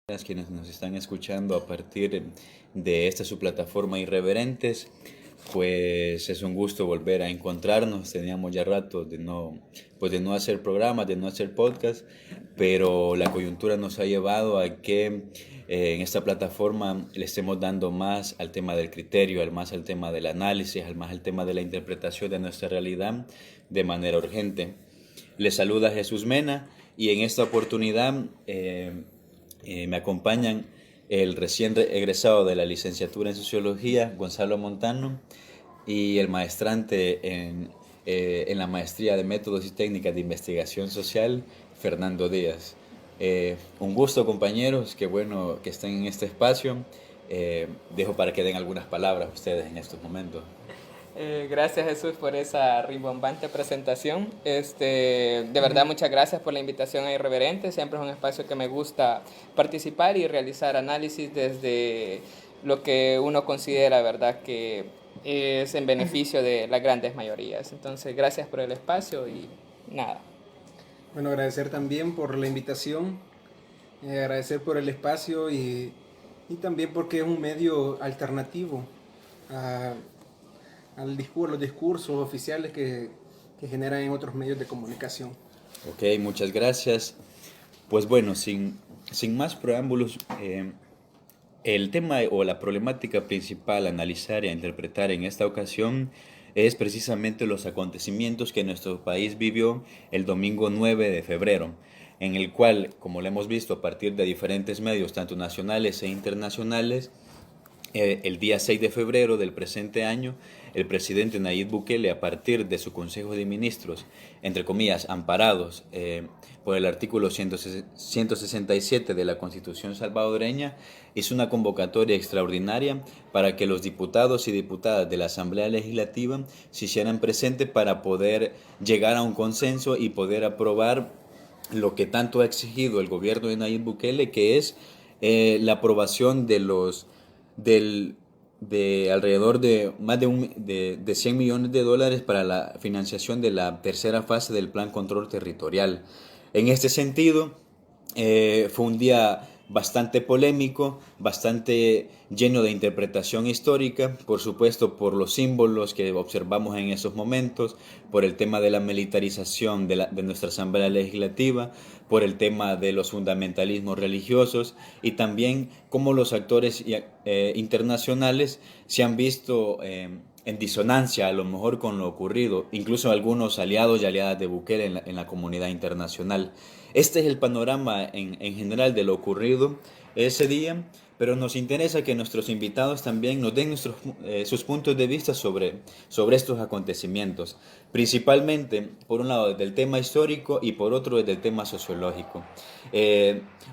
Gracias a quienes nos están escuchando a partir de esta su plataforma Irreverentes. Pues es un gusto volver a encontrarnos. Teníamos ya rato de no hacer programas, de no hacer podcast, pero la coyuntura nos ha llevado a que en esta plataforma le estemos dando más al tema del criterio, más al tema del análisis, más al tema de la interpretación de nuestra realidad de manera urgente. Les saluda Jesús Mena y en esta oportunidad me acompañan el recién egresado de la licenciatura en Sociología, Gonzalo Montano, y el maestrante en la maestría de Métodos y Técnicas de Investigación Social, Fernando Díaz. Un gusto, compañeros, qué bueno que estén en este espacio. Dejo para que den algunas palabras ustedes en estos momentos. Gracias, Jesús, por esa rimbombante presentación. De verdad, muchas gracias por la invitación a Irreverente. Siempre es un espacio que me gusta participar y realizar análisis desde lo que uno considera, ¿verdad?, que es en beneficio de las grandes mayorías. Entonces, gracias por el espacio y nada. Bueno, agradecer también por la invitación, agradecer por el espacio y también porque es un medio alternativo a los discursos oficiales que generan en otros medios de comunicación. Ok, muchas gracias. Pues bueno, sin más preámbulos, el tema o la problemática principal a analizar y a interpretar en esta ocasión es precisamente los acontecimientos que nuestro país vivió el domingo 9 de febrero, en el cual, como lo hemos visto a partir de diferentes medios, tanto nacionales e internacionales, el día 6 de febrero del presente año, el presidente Nayib Bukele, a partir de su Consejo de Ministros, entre comillas, amparados por el artículo 167 de la Constitución salvadoreña, hizo una convocatoria extraordinaria para que los diputados y diputadas de la Asamblea Legislativa se hicieran presentes para poder llegar a un consenso y poder aprobar lo que tanto ha exigido el gobierno de Nayib Bukele, que es la aprobación de alrededor de más de 100 millones de dólares para la financiación de la tercera fase del Plan Control Territorial. En este sentido, fue un día bastante polémico, bastante lleno de interpretación histórica, por supuesto por los símbolos que observamos en esos momentos, por el tema de la militarización de nuestra Asamblea Legislativa, por el tema de los fundamentalismos religiosos y también cómo los actores internacionales se han visto en disonancia a lo mejor con lo ocurrido, incluso algunos aliados y aliadas de Bukele en la comunidad internacional. Este es el panorama en general de lo ocurrido ese día, pero nos interesa que nuestros invitados también nos den sus puntos de vista sobre estos acontecimientos, principalmente por un lado desde el tema histórico y por otro desde el tema sociológico.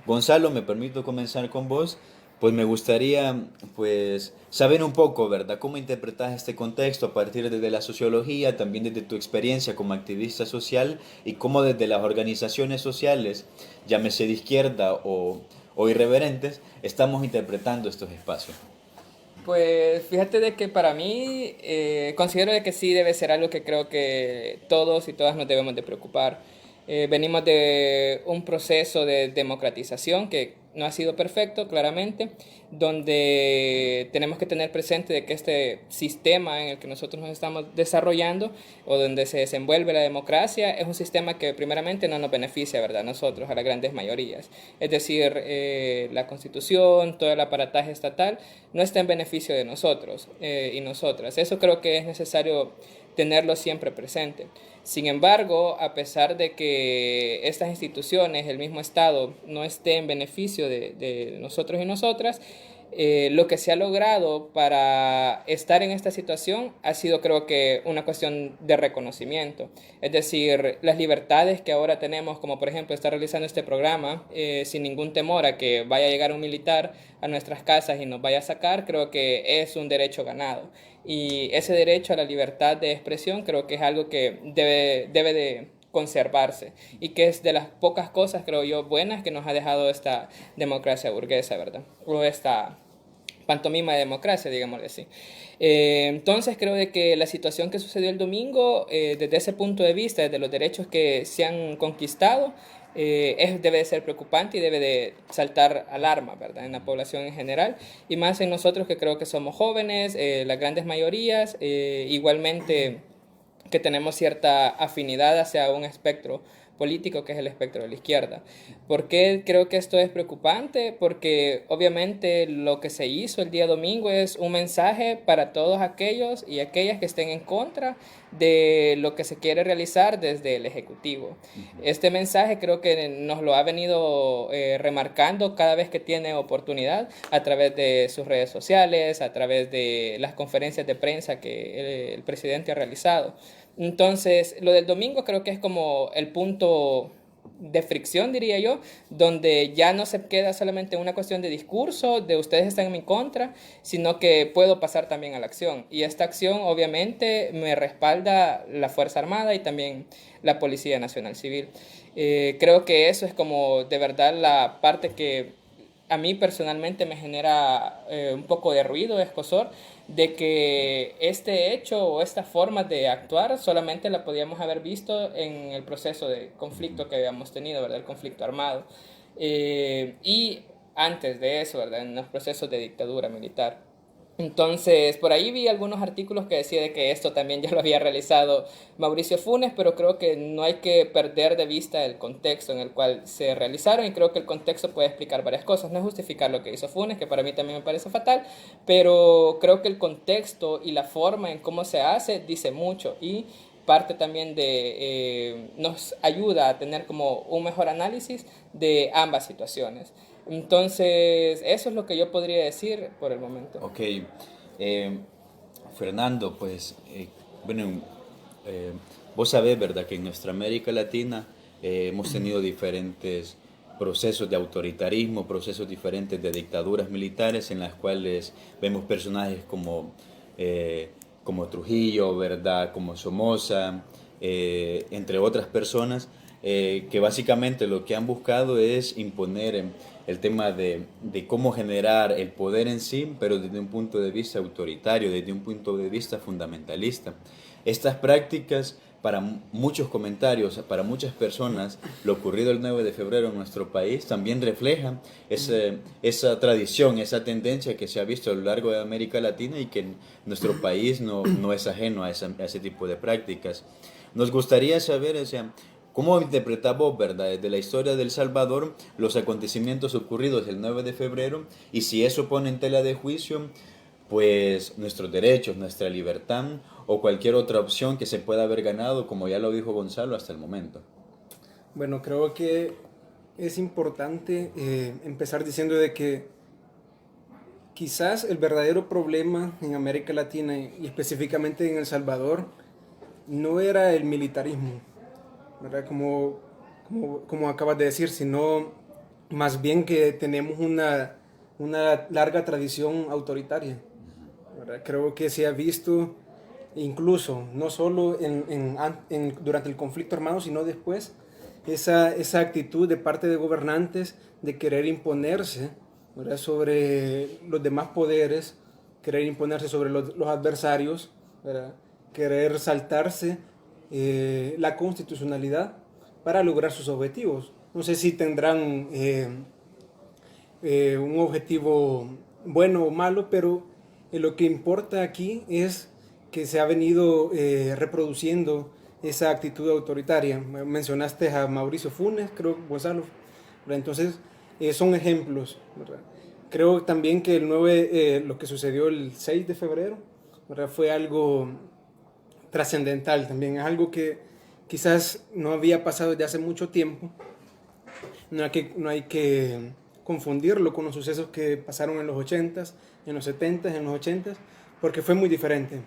Gonzalo, me permito comenzar con vos. Pues me gustaría pues saber un poco, ¿verdad? ¿Cómo interpretas este contexto a partir de la sociología, también desde tu experiencia como activista social y cómo desde las organizaciones sociales, llámese de izquierda o irreverentes, estamos interpretando estos espacios? Pues fíjate de que para mí considero de que sí debe ser algo que creo que todos y todas nos debemos de preocupar. Venimos de un proceso de democratización que no ha sido perfecto, claramente, donde tenemos que tener presente de que este sistema en el que nosotros nos estamos desarrollando o donde se desenvuelve la democracia es un sistema que primeramente no nos beneficia, ¿verdad? Nosotros, a las grandes mayorías. Es decir, la Constitución, todo el aparataje estatal no está en beneficio de nosotros y nosotras. Eso creo que es necesario tenerlo siempre presente. Sin embargo, a pesar de que estas instituciones, el mismo Estado, no esté en beneficio de nosotros y nosotras, lo que se ha logrado para estar en esta situación ha sido, creo que, una cuestión de reconocimiento. Es decir, las libertades que ahora tenemos, como por ejemplo estar realizando este programa sin ningún temor a que vaya a llegar un militar a nuestras casas y nos vaya a sacar, creo que es un derecho ganado. Y ese derecho a la libertad de expresión creo que es algo que debe de conservarse y que es de las pocas cosas, creo yo, buenas que nos ha dejado esta democracia burguesa, ¿verdad? O esta pantomima de democracia, digámosle así. Entonces creo de que la situación que sucedió el domingo, desde ese punto de vista, desde los derechos que se han conquistado, debe de ser preocupante y debe de saltar alarma, ¿verdad? En la población en general y más en nosotros que creo que somos jóvenes, las grandes mayorías, igualmente que tenemos cierta afinidad hacia un espectro político que es el espectro de la izquierda. ¿Por qué creo que esto es preocupante? Porque obviamente lo que se hizo el día domingo es un mensaje para todos aquellos y aquellas que estén en contra de lo que se quiere realizar desde el Ejecutivo. Este mensaje creo que nos lo ha venido remarcando cada vez que tiene oportunidad a través de sus redes sociales, a través de las conferencias de prensa que el presidente ha realizado. Entonces, lo del domingo creo que es como el punto de fricción, diría yo, donde ya no se queda solamente una cuestión de discurso, de ustedes están en mi contra, sino que puedo pasar también a la acción. Y esta acción obviamente me respalda la Fuerza Armada y también la Policía Nacional Civil. Creo que eso es como de verdad la parte que a mí personalmente me genera un poco de ruido, de escozor, de que este hecho o esta forma de actuar solamente la podíamos haber visto en el proceso de conflicto que habíamos tenido, ¿verdad? El conflicto armado. Y antes de eso, ¿verdad? En los procesos de dictadura militar. Entonces, por ahí vi algunos artículos que decía de que esto también ya lo había realizado Mauricio Funes, pero creo que no hay que perder de vista el contexto en el cual se realizaron y creo que el contexto puede explicar varias cosas, no justificar lo que hizo Funes, que para mí también me parece fatal, pero creo que el contexto y la forma en cómo se hace dice mucho y parte también de nos ayuda a tener como un mejor análisis de ambas situaciones. Entonces, eso es lo que yo podría decir por el momento. Ok, eh, Fernando, pues, bueno, vos sabés, ¿verdad?, que en nuestra América Latina hemos tenido diferentes procesos de autoritarismo, procesos diferentes de dictaduras militares en las cuales vemos personajes como Trujillo, ¿verdad?, como Somoza, entre otras personas, que básicamente lo que han buscado es imponer el tema de cómo generar el poder en sí, pero desde un punto de vista autoritario, desde un punto de vista fundamentalista. Estas prácticas, para muchos comentarios, para muchas personas, lo ocurrido el 9 de febrero en nuestro país también refleja esa tradición, esa tendencia que se ha visto a lo largo de América Latina y que nuestro país no es ajeno a ese tipo de prácticas. Nos gustaría saber, o sea, ¿cómo interpretás vos, verdad, desde la historia de El Salvador, los acontecimientos ocurridos el 9 de febrero y si eso pone en tela de juicio, pues, nuestros derechos, nuestra libertad o cualquier otra opción que se pueda haber ganado, como ya lo dijo Gonzalo hasta el momento? Bueno, creo que es importante empezar diciendo de que quizás el verdadero problema en América Latina y específicamente en El Salvador no era el militarismo, ¿verdad? Como acabas de decir, sino más bien que tenemos una larga tradición autoritaria, ¿verdad? Creo que se ha visto incluso, no solo durante el conflicto armado, sino después, esa actitud de parte de gobernantes de querer imponerse, ¿verdad?, sobre los demás poderes, querer imponerse sobre los adversarios, ¿verdad?, querer saltarse la constitucionalidad para lograr sus objetivos. No sé si tendrán un objetivo bueno o malo, pero lo que importa aquí es que se ha venido reproduciendo esa actitud autoritaria. Mencionaste a Mauricio Funes, creo, Gonzalo. Entonces, son ejemplos, ¿verdad? Creo también que lo que sucedió el 6 de febrero, ¿verdad?, fue algo trascendental también. Es algo que quizás no había pasado desde hace mucho tiempo. No hay que confundirlo con los sucesos que pasaron en los 80s, en los 70s, en los 80s, porque fue muy diferente,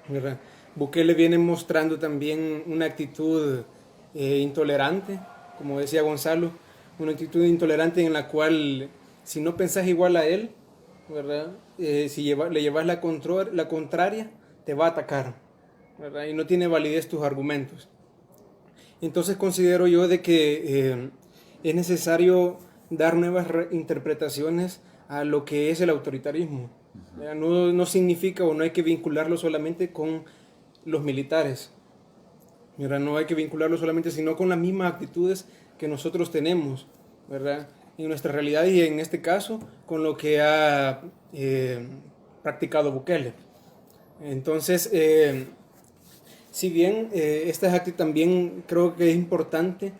¿verdad? Bukele viene mostrando también una actitud intolerante, como decía Gonzalo, una actitud intolerante en la cual si no pensás igual a él, ¿verdad?, si le llevas la contraria, te va a atacar, ¿verdad?, y no tiene validez tus argumentos. Entonces considero yo de que es necesario dar nuevas interpretaciones a lo que es el autoritarismo. No significa o no hay que vincularlo solamente con los militares. No hay que vincularlo solamente, sino con las mismas actitudes que nosotros tenemos, ¿verdad? En nuestra realidad y en este caso con lo que ha practicado Bukele. Entonces, si bien esta es aquí también creo que es importante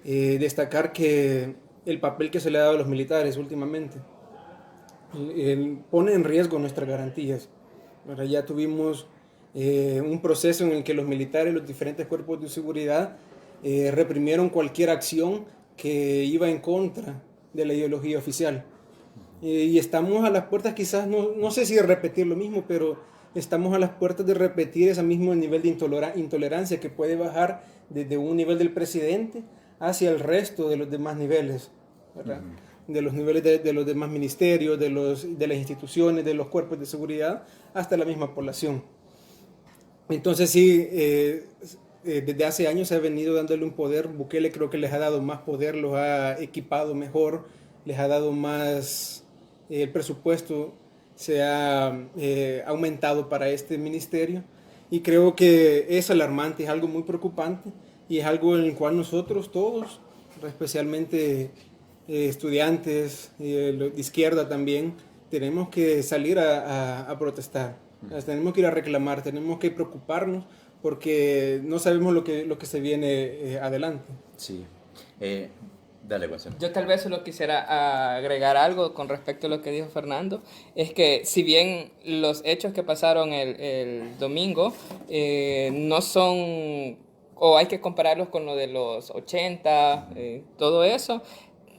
destacar que el papel que se le ha dado a los militares últimamente pone en riesgo nuestras garantías. Ahora ya tuvimos un proceso en el que los militares, los diferentes cuerpos de seguridad reprimieron cualquier acción que iba en contra de la ideología oficial. Y estamos a las puertas, quizás, no sé si de repetir lo mismo, pero estamos a las puertas de repetir ese mismo nivel de intolerancia que puede bajar desde un nivel del presidente hacia el resto de los demás niveles, ¿verdad? De los niveles de los demás ministerios, de las instituciones, de los cuerpos de seguridad, hasta la misma población. Entonces sí, desde hace años se ha venido dándole un poder. Bukele creo que les ha dado más poder, los ha equipado mejor, les ha dado más, el presupuesto se ha aumentado para este ministerio, y creo que es alarmante, es algo muy preocupante, y es algo en el cual nosotros todos, especialmente estudiantes de izquierda también, tenemos que salir a protestar, tenemos que ir a reclamar, tenemos que preocuparnos porque no sabemos lo que se viene adelante. Sí. Dale, Gonzalo. Yo tal vez solo quisiera agregar algo con respecto a lo que dijo Fernando. Es que si bien los hechos que pasaron el domingo no son, o hay que compararlos con lo de los 80, todo eso,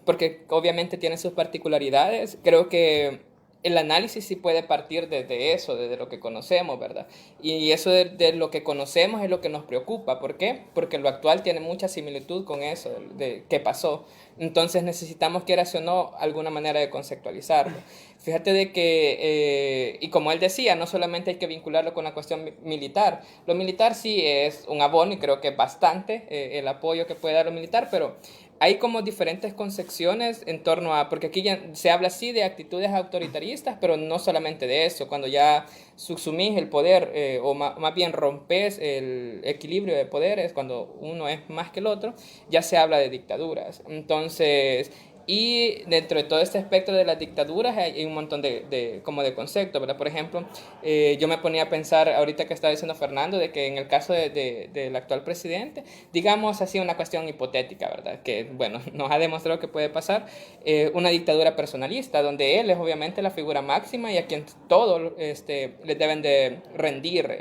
porque obviamente tiene sus particularidades, creo que el análisis sí puede partir desde eso, desde lo que conocemos, ¿verdad? Y eso de lo que conocemos es lo que nos preocupa. ¿Por qué? Porque lo actual tiene mucha similitud con eso, de qué pasó. Entonces necesitamos, quieras o no, alguna manera de conceptualizarlo. Fíjate de que, y como él decía, no solamente hay que vincularlo con la cuestión militar. Lo militar sí es un abono y creo que es bastante el apoyo que puede dar lo militar, pero hay como diferentes concepciones en torno a, porque aquí ya se habla así de actitudes autoritaristas, pero no solamente de eso, cuando ya subsumís el poder o más bien rompes el equilibrio de poderes, cuando uno es más que el otro, ya se habla de dictaduras. Entonces, y dentro de todo este espectro de las dictaduras hay un montón como de conceptos, ¿verdad? Por ejemplo, yo me ponía a pensar, ahorita que estaba diciendo Fernando, de que en el caso del actual presidente, digamos así una cuestión hipotética, ¿verdad? Que, bueno, nos ha demostrado que puede pasar, una dictadura personalista, donde él es obviamente la figura máxima y a quien todos le deben de rendir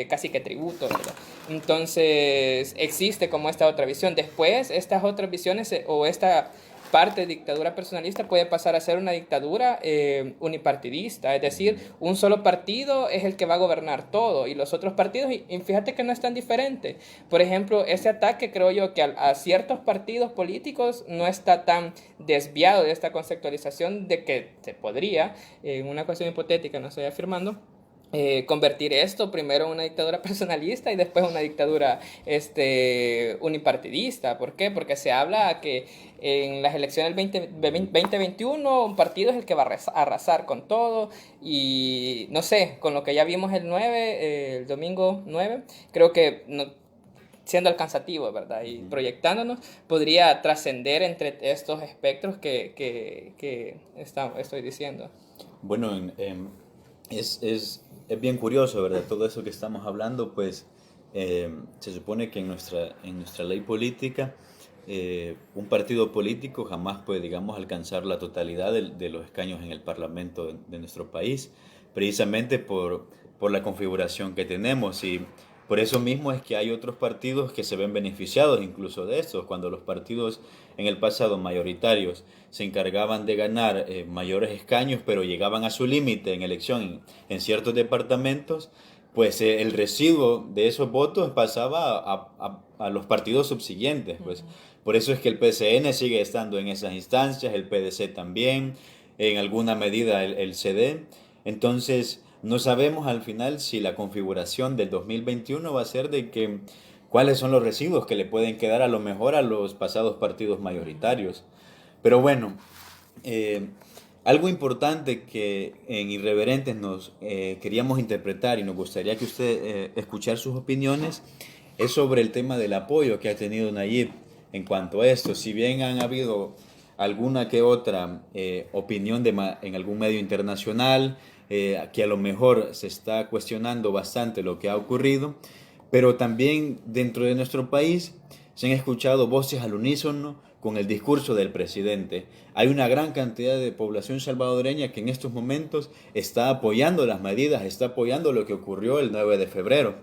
casi que tributo, ¿verdad? Entonces, existe como esta otra visión. Después, estas otras visiones o esta parte de dictadura personalista puede pasar a ser una dictadura unipartidista, es decir, un solo partido es el que va a gobernar todo y los otros partidos, y fíjate que no es tan diferente. Por ejemplo, ese ataque creo yo que a ciertos partidos políticos no está tan desviado de esta conceptualización de que se podría, en una cuestión hipotética, no estoy afirmando, convertir esto primero en una dictadura personalista y después una dictadura unipartidista. ¿Por qué? Porque se habla que en las elecciones del 2021 un partido es el que va a arrasar con todo y no sé, con lo que ya vimos el domingo 9, creo que no, siendo alcanzativo, ¿verdad? Y proyectándonos, podría trascender entre estos espectros que estoy diciendo. Bueno, es bien curioso, ¿verdad? Todo eso que estamos hablando, pues se supone que en nuestra ley política, un partido político jamás puede, digamos, alcanzar la totalidad de los escaños en el Parlamento de nuestro país, precisamente por la configuración que tenemos, y por eso mismo es que hay otros partidos que se ven beneficiados incluso de esto. Cuando los partidos en el pasado mayoritarios se encargaban de ganar mayores escaños, pero llegaban a su límite en elección en ciertos departamentos, pues el residuo de esos votos pasaba a los partidos subsiguientes. Pues. Por eso es que el PCN sigue estando en esas instancias, el PDC también, en alguna medida el CD. Entonces, no sabemos al final si la configuración del 2021 va a ser de que cuáles son los residuos que le pueden quedar a lo mejor a los pasados partidos mayoritarios. Pero bueno, algo importante que en Irreverentes nos queríamos interpretar y nos gustaría que usted escuchar sus opiniones es sobre el tema del apoyo que ha tenido Nayib en cuanto a esto. Si bien han habido alguna que otra opinión en algún medio internacional, que a lo mejor se está cuestionando bastante lo que ha ocurrido, pero también dentro de nuestro país se han escuchado voces al unísono con el discurso del presidente. Hay una gran cantidad de población salvadoreña que en estos momentos está apoyando las medidas, está apoyando lo que ocurrió el 9 de febrero.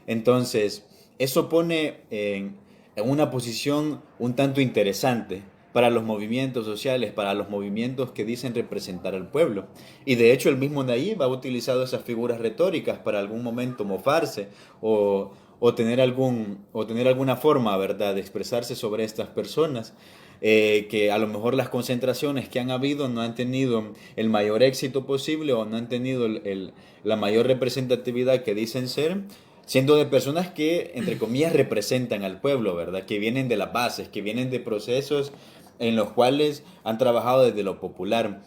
Entonces, eso pone en una posición un tanto interesante para los movimientos sociales, para los movimientos que dicen representar al pueblo. Y de hecho el mismo Nayib ha utilizado esas figuras retóricas para algún momento mofarse o tener alguna forma, ¿verdad?, de expresarse sobre estas personas. Que a lo mejor las concentraciones que han habido no han tenido el mayor éxito posible o no han tenido la mayor representatividad que dicen ser, siendo de personas que, entre comillas, representan al pueblo, ¿verdad? Que vienen de las bases, que vienen de procesos en los cuales han trabajado desde lo popular.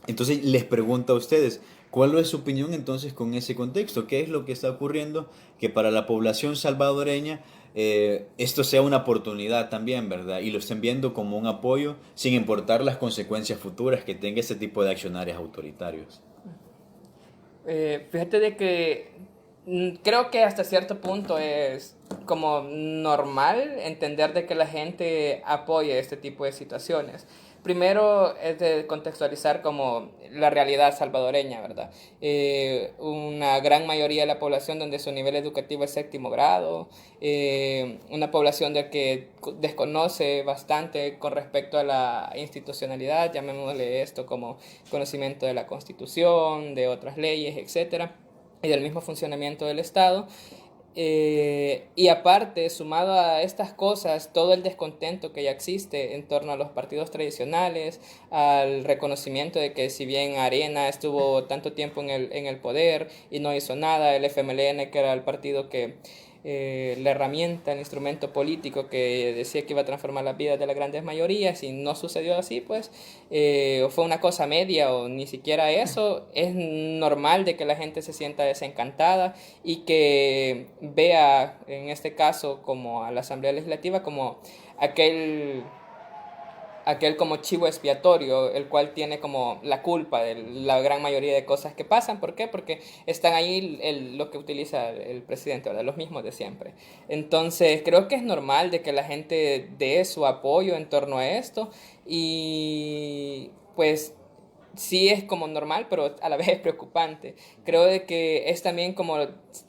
Entonces les pregunto a ustedes, ¿cuál es su opinión entonces con ese contexto? ¿Qué es lo que está ocurriendo que para la población salvadoreña esto sea una oportunidad también, ¿verdad? Y lo estén viendo como un apoyo sin importar las consecuencias futuras que tenga este tipo de accionarios autoritarios? Fíjate de que creo que hasta cierto punto es como normal entender de que la gente apoye este tipo de situaciones. Primero es de contextualizar como la realidad salvadoreña, ¿verdad? Una gran mayoría de la población donde su nivel educativo es séptimo grado, una población de que desconoce bastante con respecto a la institucionalidad, llamémosle esto como conocimiento de la Constitución, de otras leyes, etcétera, y del mismo funcionamiento del Estado. Y aparte, sumado a estas cosas, todo el descontento que ya existe en torno a los partidos tradicionales, al reconocimiento de que si bien Arena estuvo tanto tiempo en el poder y no hizo nada, el FMLN, que era el partido que la herramienta, el instrumento político que decía que iba a transformar las vidas de las grandes mayorías y no sucedió así, pues o fue una cosa media o ni siquiera eso, es normal de que la gente se sienta desencantada y que vea en este caso como a la Asamblea Legislativa como aquel como chivo expiatorio, el cual tiene como la culpa de la gran mayoría de cosas que pasan. ¿Por qué? Porque están ahí lo que utiliza el presidente, ¿verdad? Los mismos de siempre. Entonces, creo que es normal de que la gente dé su apoyo en torno a esto y pues sí es como normal, pero a la vez es preocupante. Creo de que es también como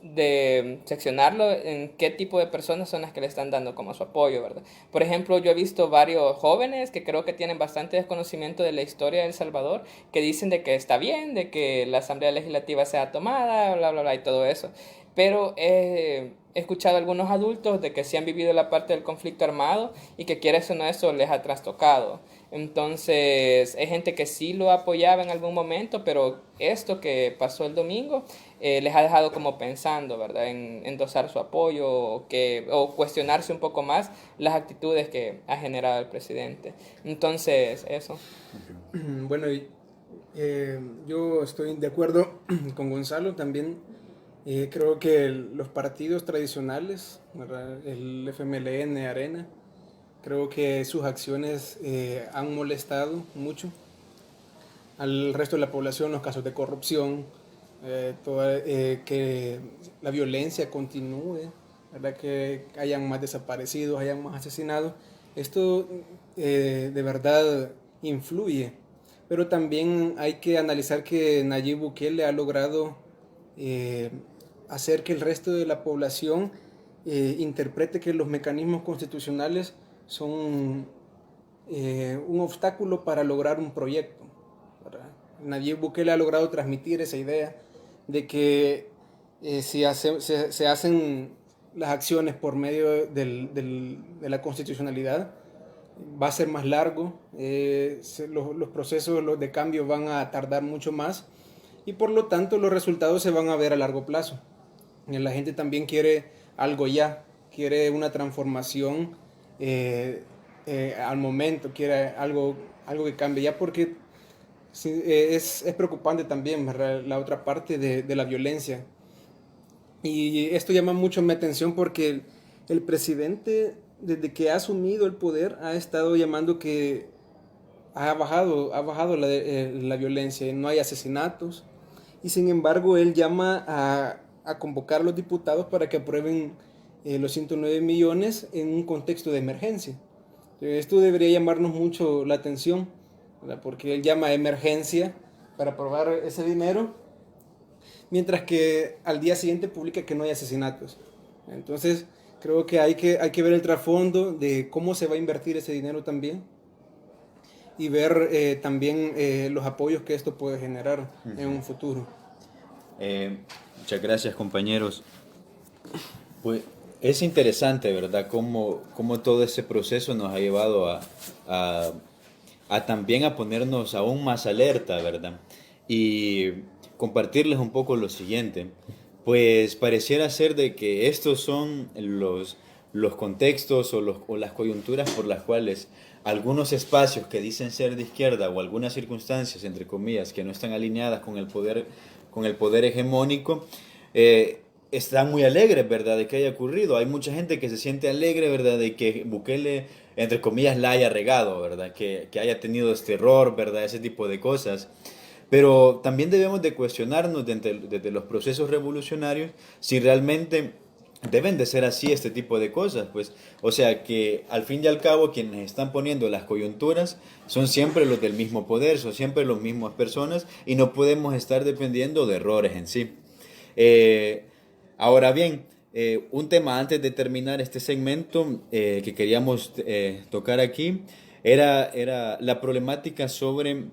de seccionarlo en qué tipo de personas son las que le están dando como su apoyo, ¿verdad? Por ejemplo, yo he visto varios jóvenes que creo que tienen bastante desconocimiento de la historia de El Salvador, que dicen de que está bien, de que la Asamblea Legislativa sea tomada, bla, bla, bla, y todo eso. Pero he escuchado a algunos adultos de que sí han vivido la parte del conflicto armado y que quieres o no eso les ha trastocado. Entonces, hay gente que sí lo apoyaba en algún momento, pero esto que pasó el domingo les ha dejado como pensando, ¿verdad? En endosar su apoyo o cuestionarse un poco más las actitudes que ha generado el presidente. Entonces, eso. Bueno, yo estoy de acuerdo con Gonzalo también. Creo que los partidos tradicionales, ¿verdad? El FMLN, Arena, creo que sus acciones han molestado mucho al resto de la población, los casos de corrupción, que la violencia continúe, ¿verdad? Que hayan más desaparecidos, hayan más asesinados. Esto de verdad influye, pero también hay que analizar que Nayib Bukele ha logrado hacer que el resto de la población interprete que los mecanismos constitucionales son un obstáculo para lograr un proyecto, ¿verdad? Nayib Bukele ha logrado transmitir esa idea de que si se hacen las acciones por medio de la constitucionalidad, va a ser más largo, los procesos de cambio van a tardar mucho más y por lo tanto los resultados se van a ver a largo plazo. La gente también quiere algo ya, quiere una transformación al momento, quiere algo que cambie ya, porque es preocupante también, ¿verdad? La otra parte de la violencia. Y esto llama mucho mi atención porque el presidente desde que ha asumido el poder, ha estado llamando que ha bajado la violencia, no hay asesinatos, y sin embargo él llama a convocar a los diputados para que aprueben los 109 millones en un contexto de emergencia. Esto debería llamarnos mucho la atención, ¿verdad? Porque él llama a emergencia para aprobar ese dinero, mientras que al día siguiente publica que no hay asesinatos. Entonces creo que hay que ver el trasfondo de cómo se va a invertir ese dinero también, y ver también los apoyos que esto puede generar en un futuro. Muchas gracias, compañeros. Pues es interesante, ¿verdad? Cómo todo ese proceso nos ha llevado a también a ponernos aún más alerta, ¿verdad? Y compartirles un poco lo siguiente. Pues pareciera ser de que estos son los contextos o las coyunturas por las cuales algunos espacios que dicen ser de izquierda o algunas circunstancias, entre comillas, que no están alineadas con el poder hegemónico, están muy alegres, ¿verdad?, de que haya ocurrido. Hay mucha gente que se siente alegre, ¿verdad?, de que Bukele, entre comillas, la haya regado, ¿verdad?, que haya tenido este error, ¿verdad?, ese tipo de cosas. Pero también debemos de cuestionarnos desde los procesos revolucionarios si realmente deben de ser así este tipo de cosas, pues, o sea que al fin y al cabo quienes están poniendo las coyunturas son siempre los del mismo poder, son siempre las mismas personas y no podemos estar dependiendo de errores en sí. Ahora bien, un tema antes de terminar este segmento que queríamos tocar aquí era la problemática sobre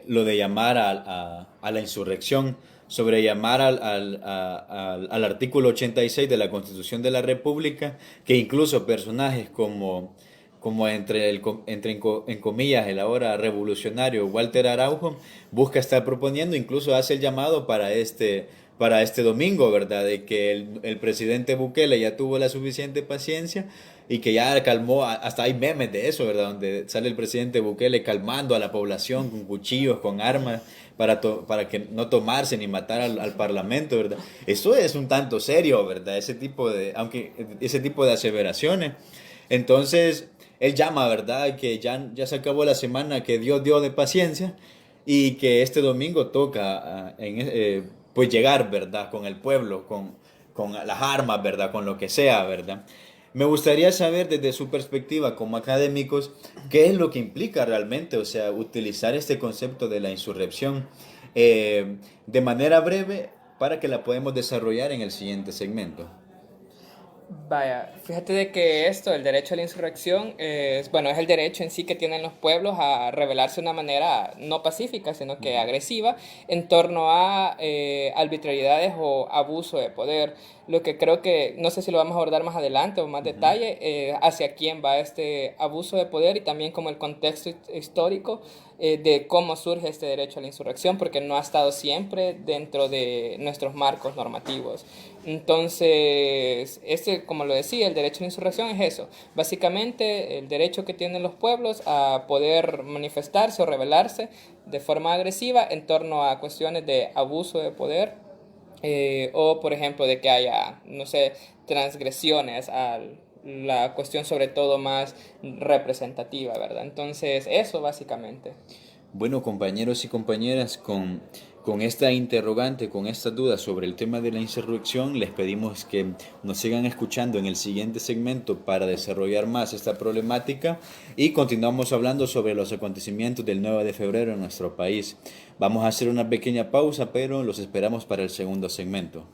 lo de llamar a la insurrección, sobre llamar al artículo 86 de la Constitución de la República, que incluso personajes como en comillas el ahora revolucionario Walter Araujo busca estar proponiendo, incluso hace el llamado para este domingo, ¿verdad? De que el presidente Bukele ya tuvo la suficiente paciencia y que ya calmó, hasta hay memes de eso, ¿verdad? Donde sale el presidente Bukele calmando a la población con cuchillos, con armas, para que no tomarse ni matar al parlamento, ¿verdad? Eso es un tanto serio, ¿verdad? Ese tipo de aseveraciones. Entonces, él llama, ¿verdad?, que ya se acabó la semana que Dios dio de paciencia y que este domingo toca pues llegar, ¿verdad?, con el pueblo, con las armas, ¿verdad?, con lo que sea, ¿verdad? Me gustaría saber desde su perspectiva como académicos qué es lo que implica realmente, o sea, utilizar este concepto de la insurrección de manera breve para que la podamos desarrollar en el siguiente segmento. Vaya, fíjate de que el derecho a la insurrección, es el derecho en sí que tienen los pueblos a rebelarse de una manera no pacífica, sino que agresiva, en torno a arbitrariedades o abuso de poder. Lo que creo que, no sé si lo vamos a abordar más adelante o más detalle, hacia quién va este abuso de poder y también como el contexto histórico de cómo surge este derecho a la insurrección, porque no ha estado siempre dentro de nuestros marcos normativos. Entonces, como lo decía, el derecho a la insurrección es eso, básicamente el derecho que tienen los pueblos a poder manifestarse o rebelarse de forma agresiva en torno a cuestiones de abuso de poder, o por ejemplo de que haya, no sé, transgresiones a la cuestión sobre todo más representativa, ¿verdad? Entonces, eso básicamente. Bueno, compañeros y compañeras, con esta interrogante, con esta duda sobre el tema de la insurrección, les pedimos que nos sigan escuchando en el siguiente segmento para desarrollar más esta problemática y continuamos hablando sobre los acontecimientos del 9 de febrero en nuestro país. Vamos a hacer una pequeña pausa, pero los esperamos para el segundo segmento.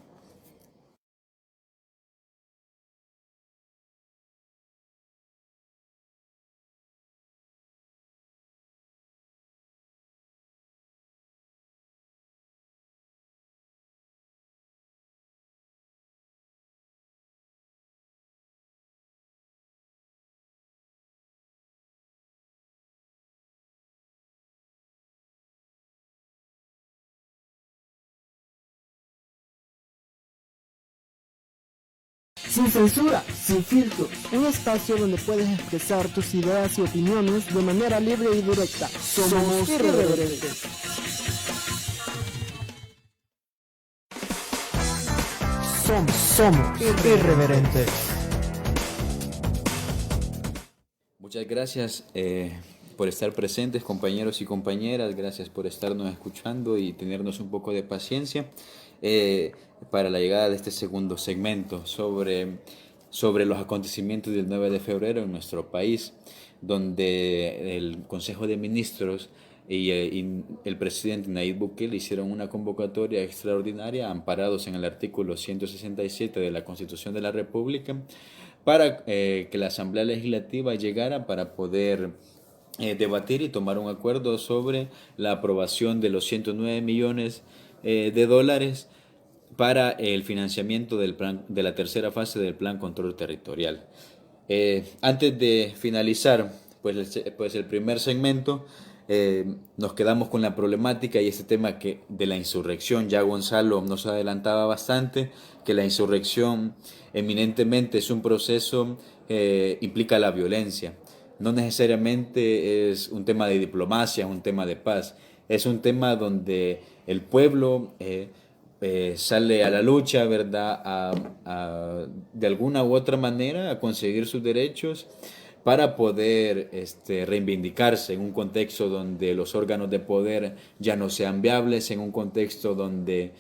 Sin censura, sin filtros, un espacio donde puedes expresar tus ideas y opiniones de manera libre y directa. Somos irreverentes. Somos irreverentes. Muchas gracias por estar presentes, compañeros y compañeras. Gracias por estarnos escuchando y tenernos un poco de paciencia para la llegada de este segundo segmento sobre los acontecimientos del 9 de febrero en nuestro país, donde el Consejo de Ministros y el presidente Nayib Bukele hicieron una convocatoria extraordinaria amparados en el artículo 167 de la Constitución de la República para que la Asamblea Legislativa llegara para poder debatir y tomar un acuerdo sobre la aprobación de los 109 millones de dólares para el financiamiento del plan, de la tercera fase del Plan Control Territorial. Antes de finalizar pues el primer segmento, nos quedamos con la problemática y este tema de la insurrección. Ya Gonzalo nos adelantaba bastante que la insurrección eminentemente es un proceso que implica la violencia. No necesariamente es un tema de diplomacia, es un tema de paz. Es un tema donde el pueblo sale a la lucha, ¿verdad? De alguna u otra manera a conseguir sus derechos para poder reivindicarse en un contexto donde los órganos de poder ya no sean viables, en un contexto donde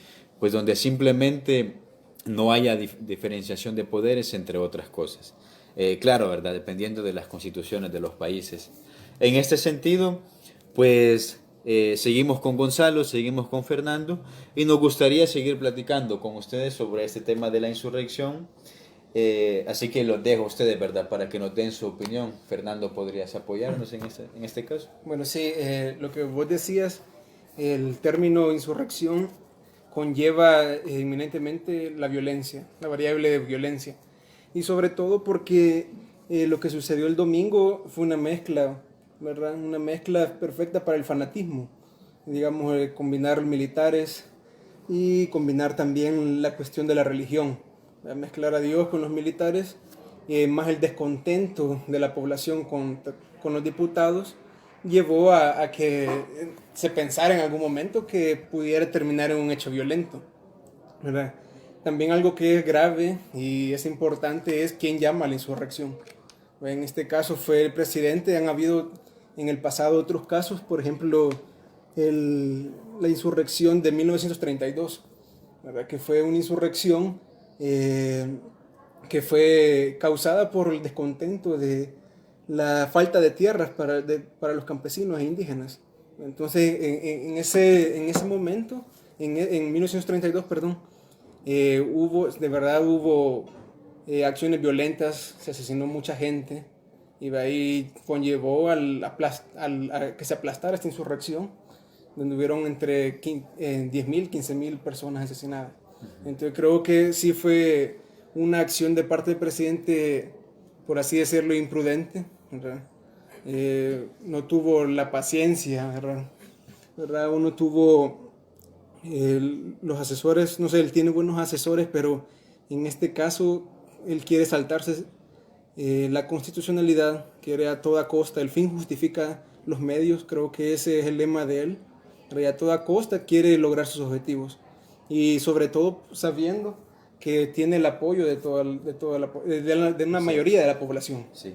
simplemente no haya diferenciación de poderes, entre otras cosas. Claro, ¿verdad? Dependiendo de las constituciones de los países. En este sentido, pues seguimos con Gonzalo, seguimos con Fernando y nos gustaría seguir platicando con ustedes sobre este tema de la insurrección. Así que los dejo a ustedes, ¿verdad? Para que nos den su opinión. Fernando, ¿podrías apoyarnos en este caso? Bueno, sí, lo que vos decías, el término insurrección conlleva inminentemente la violencia, la variable de violencia. Y sobre todo porque lo que sucedió el domingo fue una mezcla, ¿verdad? Una mezcla perfecta para el fanatismo. Digamos, combinar militares y combinar también la cuestión de la religión. Mezclar a Dios con los militares, más el descontento de la población con los diputados, llevó a que se pensara en algún momento que pudiera terminar en un hecho violento, ¿verdad? También algo que es grave y es importante es quién llama a la insurrección. En este caso fue el presidente. Han habido en el pasado otros casos, por ejemplo, la insurrección de 1932, ¿verdad? Que fue una insurrección que fue causada por el descontento de la falta de tierras para los campesinos e indígenas. Entonces, en ese momento, en 1932, perdón, hubo acciones violentas, se asesinó mucha gente y de ahí conllevó a que se aplastara esta insurrección, donde hubieron entre 10.000 y 15.000 personas asesinadas. Entonces creo que sí fue una acción de parte del presidente, por así decirlo, imprudente, ¿verdad? No tuvo la paciencia, ¿verdad? Uno tuvo los asesores, no sé, él tiene buenos asesores, pero en este caso él quiere saltarse la constitucionalidad, quiere a toda costa, el fin justifica los medios, creo que ese es el lema de él, pero a toda costa quiere lograr sus objetivos. Y sobre todo sabiendo que tiene el apoyo de una mayoría de la población. Sí.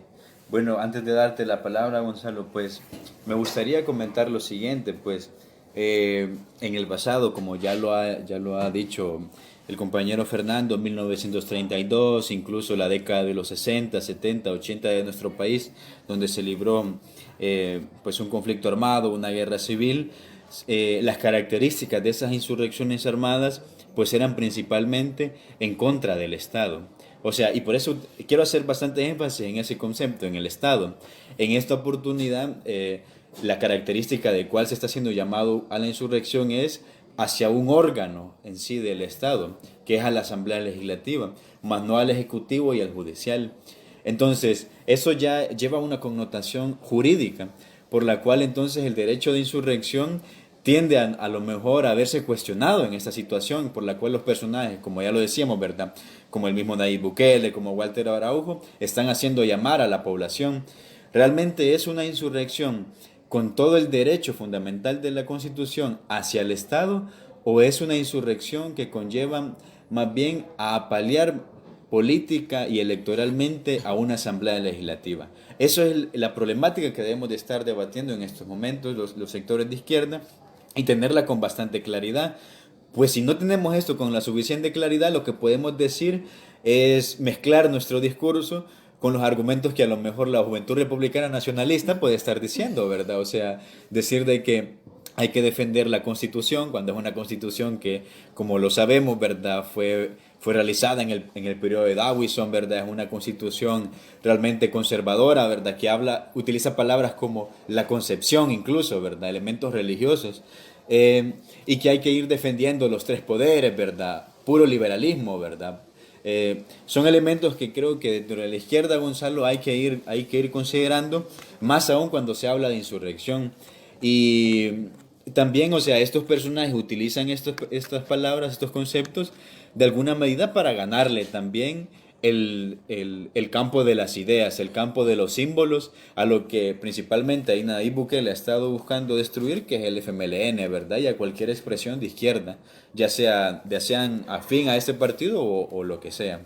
Bueno, antes de darte la palabra, Gonzalo, pues me gustaría comentar lo siguiente, pues en el pasado, como ya lo ha dicho el compañero Fernando, 1932, incluso la década de los 60, 70, 80 de nuestro país, donde se libró pues un conflicto armado, una guerra civil. Las características de esas insurrecciones armadas pues eran principalmente en contra del Estado. O sea, y por eso quiero hacer bastante énfasis en ese concepto, en el Estado. En esta oportunidad, la característica de cuál se está siendo llamado a la insurrección es hacia un órgano en sí del Estado, que es a la Asamblea Legislativa, más no al Ejecutivo y al Judicial. Entonces, eso ya lleva una connotación jurídica, por la cual entonces el derecho de insurrección tiende a lo mejor a verse cuestionado en esta situación, por la cual los personajes, como ya lo decíamos, ¿verdad? Como el mismo Nayib Bukele, como Walter Araujo, están haciendo llamar a la población. Realmente es una insurrección con todo el derecho fundamental de la Constitución hacia el Estado, o es una insurrección que conlleva más bien a apalear política y electoralmente a una asamblea legislativa. Eso es la problemática que debemos de estar debatiendo en estos momentos los sectores de izquierda y tenerla con bastante claridad. Pues si no tenemos esto con la suficiente claridad, lo que podemos decir es mezclar nuestro discurso con los argumentos que a lo mejor la Juventud Republicana Nacionalista puede estar diciendo, ¿verdad? O sea, decir de que hay que defender la Constitución cuando es una Constitución que, como lo sabemos, ¿verdad? Fue realizada en el periodo de Dawson, ¿verdad? Es una Constitución realmente conservadora, ¿verdad? Que utiliza palabras como la concepción incluso, ¿verdad? Elementos religiosos. Y que hay que ir defendiendo los tres poderes, ¿verdad? Puro liberalismo, ¿verdad? Son elementos que creo que dentro de la izquierda, Gonzalo, hay que ir considerando, más aún cuando se habla de insurrección. Y también, o sea, estos personajes utilizan estas palabras, estos conceptos, de alguna medida para ganarle también el campo de las ideas, el campo de los símbolos, a lo que principalmente ahí Nayib Bukele ha estado buscando destruir, que es el FMLN, ¿verdad? Y a cualquier expresión de izquierda, ya sean afín a este partido o lo que sea.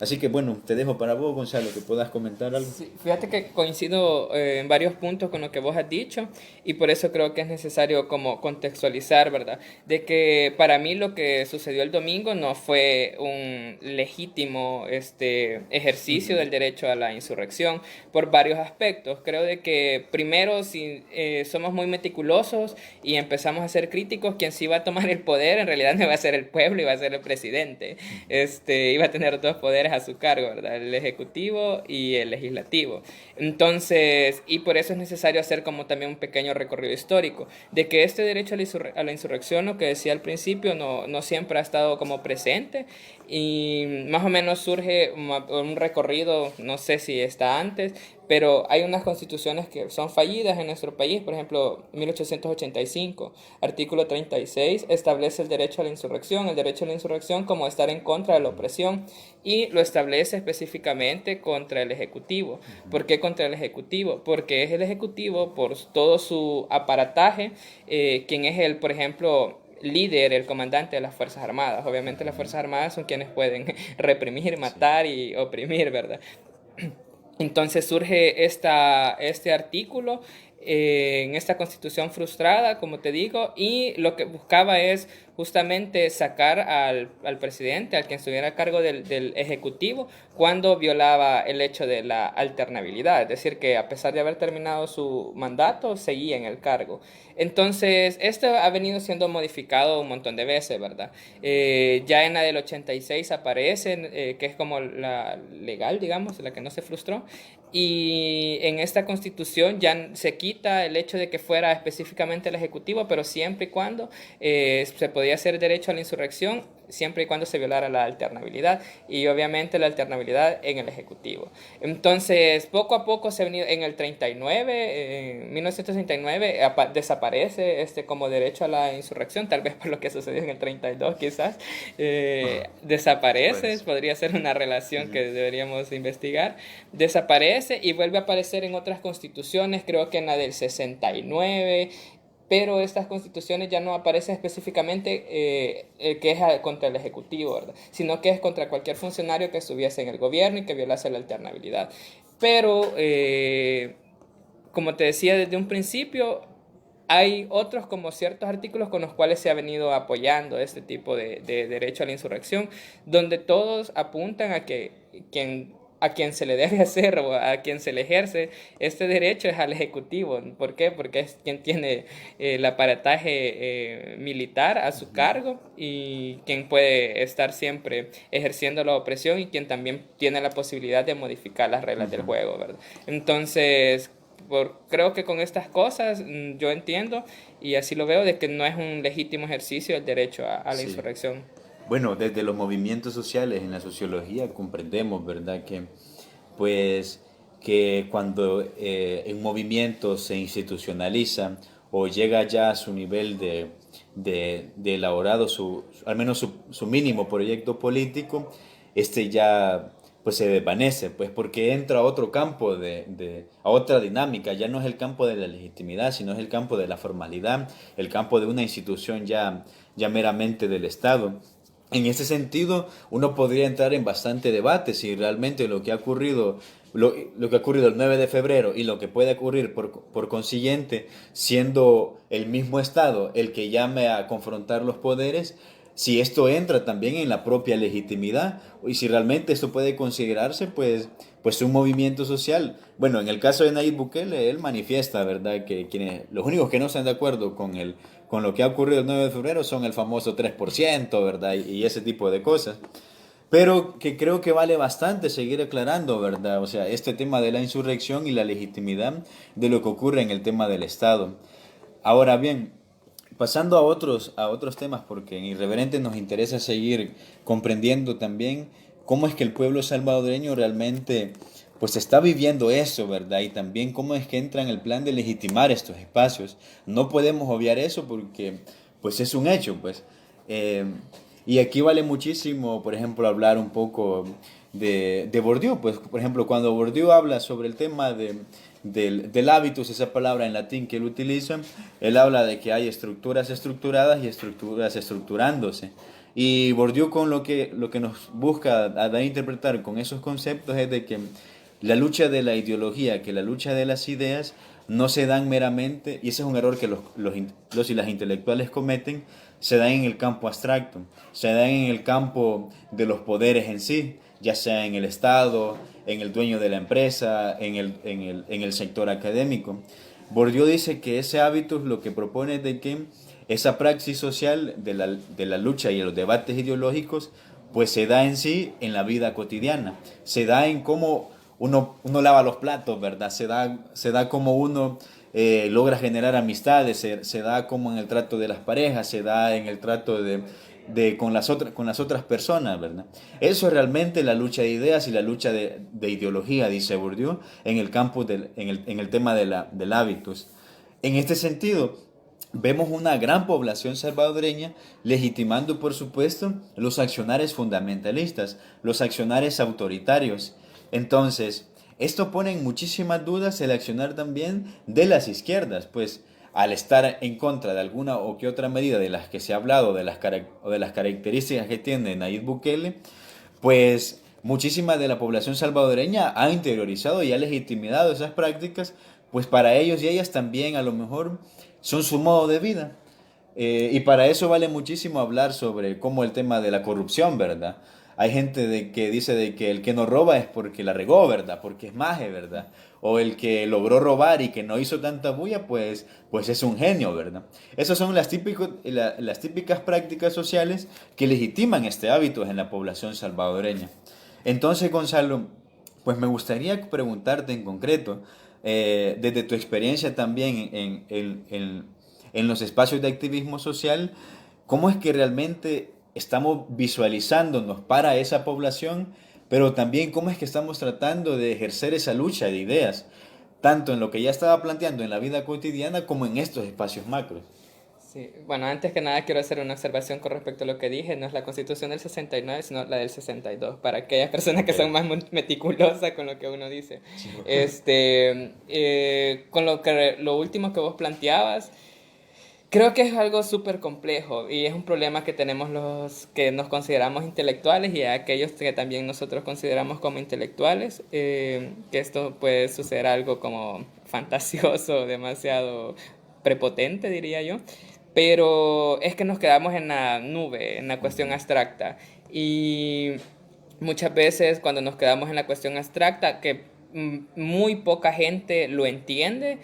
Así que bueno, te dejo para vos, Gonzalo, que puedas comentar algo. Sí, fíjate que coincido en varios puntos con lo que vos has dicho y por eso creo que es necesario como contextualizar, ¿verdad? De que para mí lo que sucedió el domingo no fue un legítimo ejercicio del derecho a la insurrección por varios aspectos. Creo de que primero, si somos muy meticulosos y empezamos a ser críticos, quien sí va a tomar el poder en realidad no va a ser el pueblo, iba a ser el presidente. Iba a tener dos poderes a su cargo, ¿verdad? El ejecutivo y el legislativo. Entonces, y por eso es necesario hacer como también un pequeño recorrido histórico, de que este derecho a la insurrección, lo que decía al principio, no siempre ha estado como presente y más o menos surge un recorrido, no sé si está antes, pero hay unas constituciones que son fallidas en nuestro país. Por ejemplo, 1885, artículo 36, establece el derecho a la insurrección. El derecho a la insurrección como estar en contra de la opresión y lo establece específicamente contra el Ejecutivo. ¿Por qué contra el Ejecutivo? Porque es el Ejecutivo, por todo su aparataje, quien es por ejemplo, líder, el comandante de las Fuerzas Armadas. Obviamente las Fuerzas Armadas son quienes pueden reprimir, matar y oprimir, ¿verdad? Entonces surge este artículo en esta constitución frustrada, como te digo, y lo que buscaba es justamente sacar al presidente, al quien estuviera a cargo del ejecutivo, cuando violaba el hecho de la alternabilidad, es decir, que a pesar de haber terminado su mandato, seguía en el cargo. Entonces, esto ha venido siendo modificado un montón de veces, ¿verdad? Ya en la del 86 aparece, que es como la legal, digamos, la que no se frustró, y en esta constitución ya se quita el hecho de que fuera específicamente el ejecutivo, pero siempre y cuando se podía hacer derecho a la insurrección, siempre y cuando se violara la alternabilidad y obviamente la alternabilidad en el ejecutivo. Entonces, poco a poco se ha venido en el 39, en 1939 desaparece como derecho a la insurrección, tal vez por lo que sucedió en el 32 quizás, desaparece, podría ser una relación que deberíamos investigar, desaparece y vuelve a aparecer en otras constituciones, creo que en la del 69, pero estas constituciones ya no aparecen específicamente que es contra el Ejecutivo, ¿verdad? Sino que es contra cualquier funcionario que estuviese en el gobierno y que violase la alternabilidad. Pero, como te decía desde un principio, hay otros como ciertos artículos con los cuales se ha venido apoyando este tipo de derecho a la insurrección, donde todos apuntan a que a quien se le debe hacer o a quien se le ejerce este derecho es al Ejecutivo. ¿Por qué? Porque es quien tiene el aparataje militar a su cargo y quien puede estar siempre ejerciendo la opresión y quien también tiene la posibilidad de modificar las reglas del juego, ¿verdad? Entonces, creo que con estas cosas yo entiendo y así lo veo de que no es un legítimo ejercicio el derecho a la insurrección. Bueno, desde los movimientos sociales en la sociología comprendemos, ¿verdad? Pues, que cuando un movimiento se institucionaliza o llega ya a su nivel de elaborado, al menos su mínimo proyecto político, ya pues se desvanece, pues porque entra a otro campo, a otra dinámica, ya no es el campo de la legitimidad, sino es el campo de la formalidad, el campo de una institución ya meramente del Estado. En ese sentido, uno podría entrar en bastante debate si realmente lo que ha ocurrido el 9 de febrero y lo que puede ocurrir por consiguiente, siendo el mismo Estado el que llame a confrontar los poderes, si esto entra también en la propia legitimidad y si realmente esto puede considerarse pues un movimiento social. Bueno, en el caso de Nayib Bukele, él manifiesta, ¿verdad?, que los únicos que no están de acuerdo con lo que ha ocurrido el 9 de febrero son el famoso 3%, ¿verdad? Y ese tipo de cosas. Pero que creo que vale bastante seguir aclarando, ¿verdad? O sea, este tema de la insurrección y la legitimidad de lo que ocurre en el tema del Estado. Ahora bien, pasando a otros temas, porque en Irreverente nos interesa seguir comprendiendo también cómo es que el pueblo salvadoreño realmente pues está viviendo eso, ¿verdad? Y también cómo es que entra en el plan de legitimar estos espacios. No podemos obviar eso porque pues es un hecho, pues. Eh, y aquí vale muchísimo, por ejemplo, hablar un poco de Bourdieu. Pues, por ejemplo, cuando Bourdieu habla sobre el tema del hábitus, esa palabra en latín que él utiliza, él habla de que hay estructuras estructuradas y estructuras estructurándose. Y Bourdieu con lo que nos busca dar a interpretar con esos conceptos es de que la lucha de la ideología, que la lucha de las ideas no se dan meramente, y ese es un error que los y las intelectuales cometen, se dan en el campo abstracto, se dan en el campo de los poderes en sí, ya sea en el Estado, en el dueño de la empresa, en el sector académico. Bourdieu dice que ese hábito lo que propone es de que esa praxis social de la lucha y de los debates ideológicos pues se da en sí en la vida cotidiana, se da en cómo uno lava los platos, ¿verdad? Se da como uno logra generar amistades, se da como en el trato de las parejas, se da en el trato con las otras personas, ¿verdad? Eso es realmente la lucha de ideas y la lucha de ideología, dice Bourdieu, en el campo en el tema del hábitos. En este sentido, vemos una gran población salvadoreña legitimando, por supuesto, los accionares fundamentalistas, los accionares autoritarios. Entonces, esto pone en muchísimas dudas el accionar también de las izquierdas, pues al estar en contra de alguna o que otra medida de las que se ha hablado, o de las características que tiene Nayib Bukele, pues muchísima de la población salvadoreña ha interiorizado y ha legitimado esas prácticas, pues para ellos y ellas también a lo mejor son su modo de vida. Y para eso vale muchísimo hablar sobre cómo el tema de la corrupción, ¿verdad? Hay gente que dice de que el que no roba es porque la regó, ¿verdad? Porque es maje, ¿verdad? O el que logró robar y que no hizo tanta bulla, pues es un genio, ¿verdad? Esas son las típicas prácticas sociales que legitiman este hábito en la población salvadoreña. Entonces, Gonzalo, pues me gustaría preguntarte en concreto, desde tu experiencia también en los espacios de activismo social, ¿cómo es que realmente estamos visualizándonos para esa población, pero también cómo es que estamos tratando de ejercer esa lucha de ideas, tanto en lo que ya estaba planteando en la vida cotidiana como en estos espacios macros? Sí, bueno, antes que nada quiero hacer una observación con respecto a lo que dije. No es la Constitución del 69, sino la del 62, para aquellas personas que Ok. son más meticulosas con lo que uno dice. Sí, ok. Con lo último que vos planteabas, creo que es algo súper complejo y es un problema que tenemos los que nos consideramos intelectuales y aquellos que también nosotros consideramos como intelectuales, que esto puede suceder algo como fantasioso, demasiado prepotente, diría yo, pero es que nos quedamos en la nube, en la cuestión abstracta y muchas veces cuando nos quedamos en la cuestión abstracta, que muy poca gente lo entiende,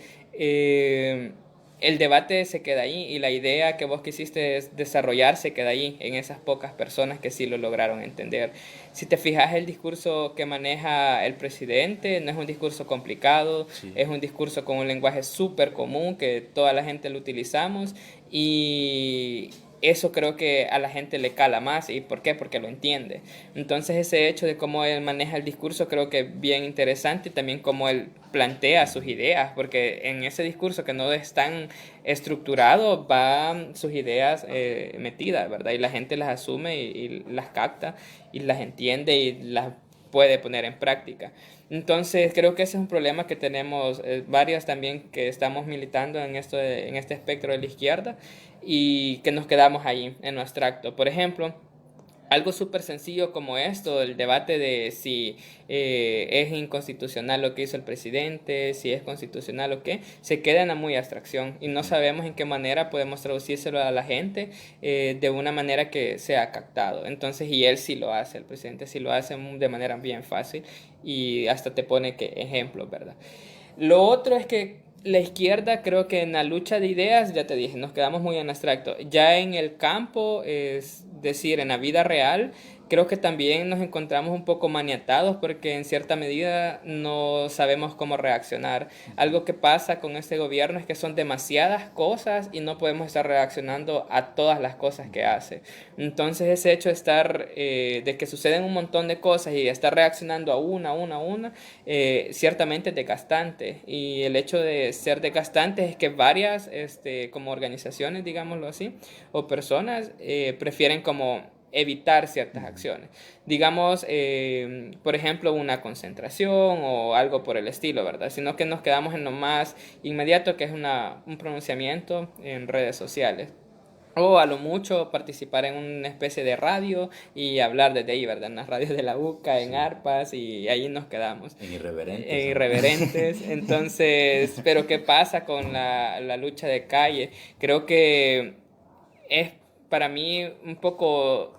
el debate se queda ahí y la idea que vos quisiste desarrollar se queda ahí, en esas pocas personas que sí lo lograron entender. Si te fijas, el discurso que maneja el presidente no es un discurso complicado, Sí. es un discurso con un lenguaje súper común que toda la gente lo utilizamos y eso creo que a la gente le cala más. ¿Y por qué? Porque lo entiende. Entonces ese hecho de cómo él maneja el discurso creo que es bien interesante y también cómo él plantea sus ideas, porque en ese discurso que no es tan estructurado van sus ideas metidas, ¿verdad? Y la gente las asume y las capta y las entiende y las puede poner en práctica. Entonces creo que ese es un problema que tenemos varios también que estamos militando en este espectro de la izquierda y que nos quedamos ahí en lo abstracto. Por ejemplo, algo súper sencillo como esto, el debate de si es inconstitucional lo que hizo el presidente, si es constitucional o qué, se queda en una muy abstracción y no sabemos en qué manera podemos traducírselo a la gente de una manera que sea captado. Entonces, y él sí lo hace, el presidente sí lo hace de manera bien fácil y hasta te pone que ejemplos, ¿verdad? Lo otro es que la izquierda, creo que en la lucha de ideas, ya te dije, nos quedamos muy en abstracto. Ya en el campo, es decir, en la vida real, creo que también nos encontramos un poco maniatados porque en cierta medida no sabemos cómo reaccionar. Algo que pasa con este gobierno es que son demasiadas cosas y no podemos estar reaccionando a todas las cosas que hace. Entonces ese hecho de estar, de que suceden un montón de cosas y estar reaccionando a una, ciertamente es desgastante. Y el hecho de ser desgastante es que varias, como organizaciones, digámoslo así, o personas, prefieren como evitar ciertas acciones. Digamos, por ejemplo, una concentración o algo por el estilo, ¿verdad? Sino que nos quedamos en lo más inmediato, que es un pronunciamiento en redes sociales. O a lo mucho participar en una especie de radio y hablar desde ahí, ¿verdad? En las radios de la UCA, en ARPAS, y ahí nos quedamos. En irreverentes. En irreverentes. Entonces, pero ¿qué pasa con la lucha de calle? Creo que es para mí un poco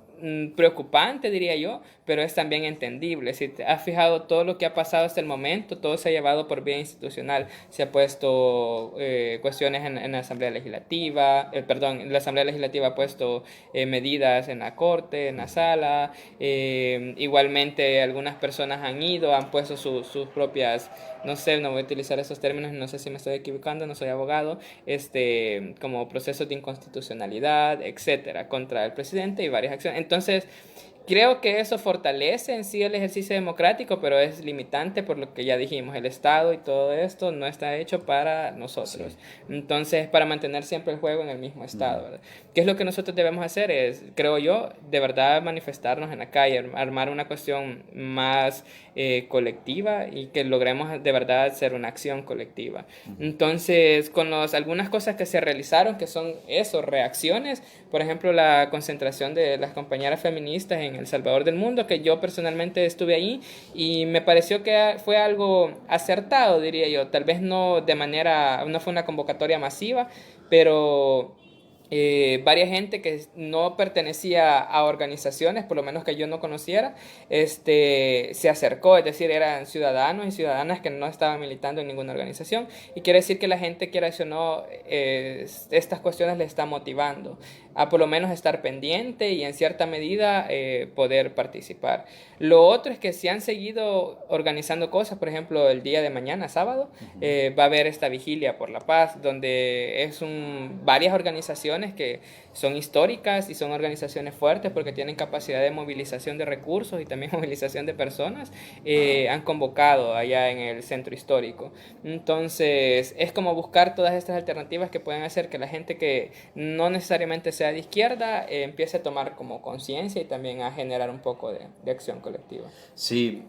preocupante, diría yo, pero es también entendible. Si te has fijado todo lo que ha pasado hasta el momento, todo se ha llevado por vía institucional. Se ha puesto cuestiones en la Asamblea Legislativa, la Asamblea Legislativa ha puesto medidas en la Corte, en la Sala. Igualmente algunas personas han puesto sus propias, no sé, no voy a utilizar esos términos, no sé si me estoy equivocando, no soy abogado, como procesos de inconstitucionalidad, etcétera, contra el presidente y varias acciones. Entonces, creo que eso fortalece en sí el ejercicio democrático, pero es limitante por lo que ya dijimos. El Estado y todo esto no está hecho para nosotros. Sí. Entonces, para mantener siempre el juego en el mismo Estado, ¿verdad? ¿Qué es lo que nosotros debemos hacer? Es, creo yo, de verdad manifestarnos en la calle, armar una cuestión más colectiva y que logremos de verdad ser una acción colectiva. Entonces, con algunas cosas que se realizaron, que son eso, reacciones, por ejemplo, la concentración de las compañeras feministas en El Salvador del Mundo, que yo personalmente estuve ahí y me pareció que fue algo acertado, diría yo. Tal vez no fue una convocatoria masiva, pero varias gente que no pertenecía a organizaciones, por lo menos que yo no conociera, se acercó, es decir, eran ciudadanos y ciudadanas que no estaban militando en ninguna organización, y quiere decir que la gente, quiera o no, estas cuestiones le está motivando a por lo menos estar pendiente y en cierta medida poder participar. Lo otro es que si han seguido organizando cosas, por ejemplo, el día de mañana, sábado, va a haber esta vigilia por la paz, donde varias organizaciones que son históricas y son organizaciones fuertes porque tienen capacidad de movilización de recursos y también movilización de personas, han convocado allá en el centro histórico. Entonces, es como buscar todas estas alternativas que pueden hacer que la gente que no necesariamente sea de izquierda empiece a tomar como conciencia y también a generar un poco de acción colectiva. Sí,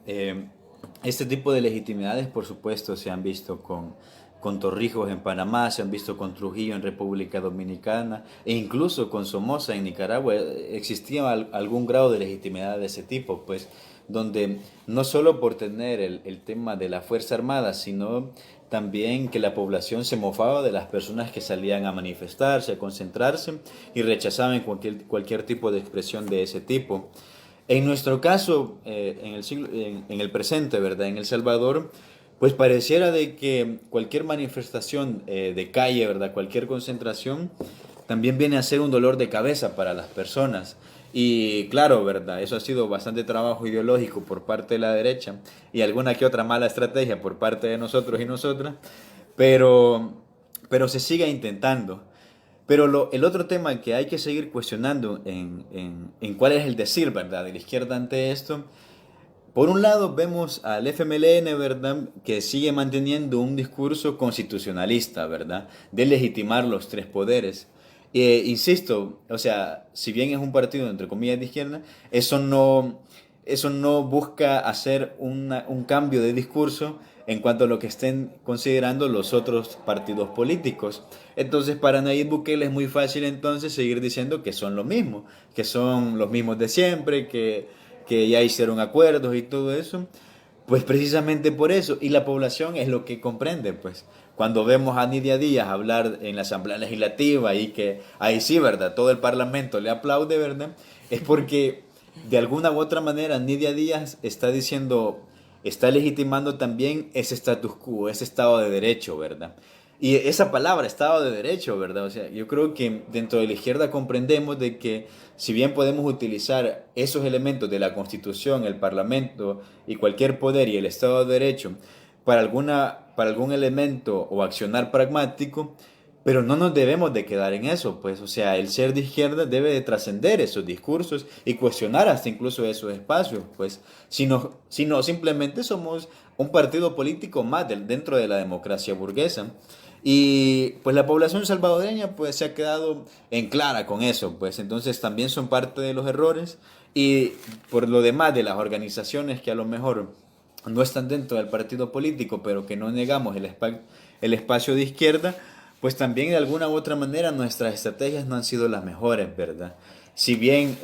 este tipo de legitimidades, por supuesto, se han visto con Torrijos en Panamá, se han visto con Trujillo en República Dominicana e incluso con Somoza en Nicaragua. Existía algún grado de legitimidad de ese tipo, pues, donde no solo por tener el tema de la Fuerza Armada, sino también que la población se mofaba de las personas que salían a manifestarse, a concentrarse y rechazaban cualquier tipo de expresión de ese tipo. En nuestro caso, en el presente, ¿verdad? En El Salvador, pues pareciera de que cualquier manifestación de calle, ¿verdad? Cualquier concentración, también viene a ser un dolor de cabeza para las personas. Y claro, ¿verdad? Eso ha sido bastante trabajo ideológico por parte de la derecha y alguna que otra mala estrategia por parte de nosotros y nosotras, pero se sigue intentando. Pero el otro tema que hay que seguir cuestionando en cuál es el decir, ¿verdad?, de la izquierda ante esto. Por un lado vemos al FMLN, ¿verdad?, que sigue manteniendo un discurso constitucionalista, ¿verdad?, de legitimar los tres poderes. Insisto, o sea, si bien es un partido entre comillas de izquierda, eso no busca hacer un cambio de discurso en cuanto a lo que estén considerando los otros partidos políticos. Entonces, para Nayib Bukele es muy fácil entonces seguir diciendo que son lo mismo, que son los mismos de siempre, que ya hicieron acuerdos y todo eso. Pues precisamente por eso, y la población es lo que comprende, pues. Cuando vemos a Nidia Díaz hablar en la Asamblea Legislativa y que ahí sí, ¿verdad? Todo el Parlamento le aplaude, ¿verdad? Es porque de alguna u otra manera Nidia Díaz está diciendo, está legitimando también ese status quo, ese Estado de Derecho, ¿verdad? Y esa palabra, Estado de Derecho, ¿verdad? O sea, yo creo que dentro de la izquierda comprendemos de que si bien podemos utilizar esos elementos de la Constitución, el Parlamento y cualquier poder y el Estado de Derecho para algún elemento o accionar pragmático, pero no nos debemos de quedar en eso, pues, o sea, el ser de izquierda debe de trascender esos discursos y cuestionar hasta incluso esos espacios, pues, si no simplemente somos un partido político más dentro de la democracia burguesa. Y pues la población salvadoreña pues se ha quedado en clara con eso, pues entonces también son parte de los errores y por lo demás de las organizaciones que a lo mejor no están dentro del partido político, pero que no negamos el espacio de izquierda, pues también de alguna u otra manera nuestras estrategias no han sido las mejores, ¿verdad? Si bien